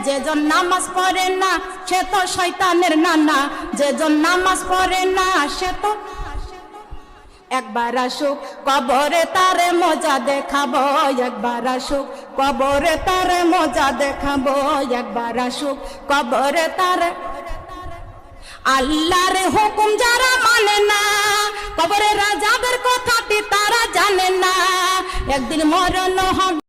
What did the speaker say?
যে জন নামাজ পড়ে না সে তো শয়তানের নানা, যে জন নামাজ পড়ে না সে তো। একবার আসুক কবরে তারে মজা দেখাবো, একবার আসুক কবরে তারে মজা দেখাবো, একবার আসুক কবরে তারে। আল্লাহর হুকুম যারা মানে না, কবরে রাজাবের কথাটি তারা জানে না, একদিন মরণ হবে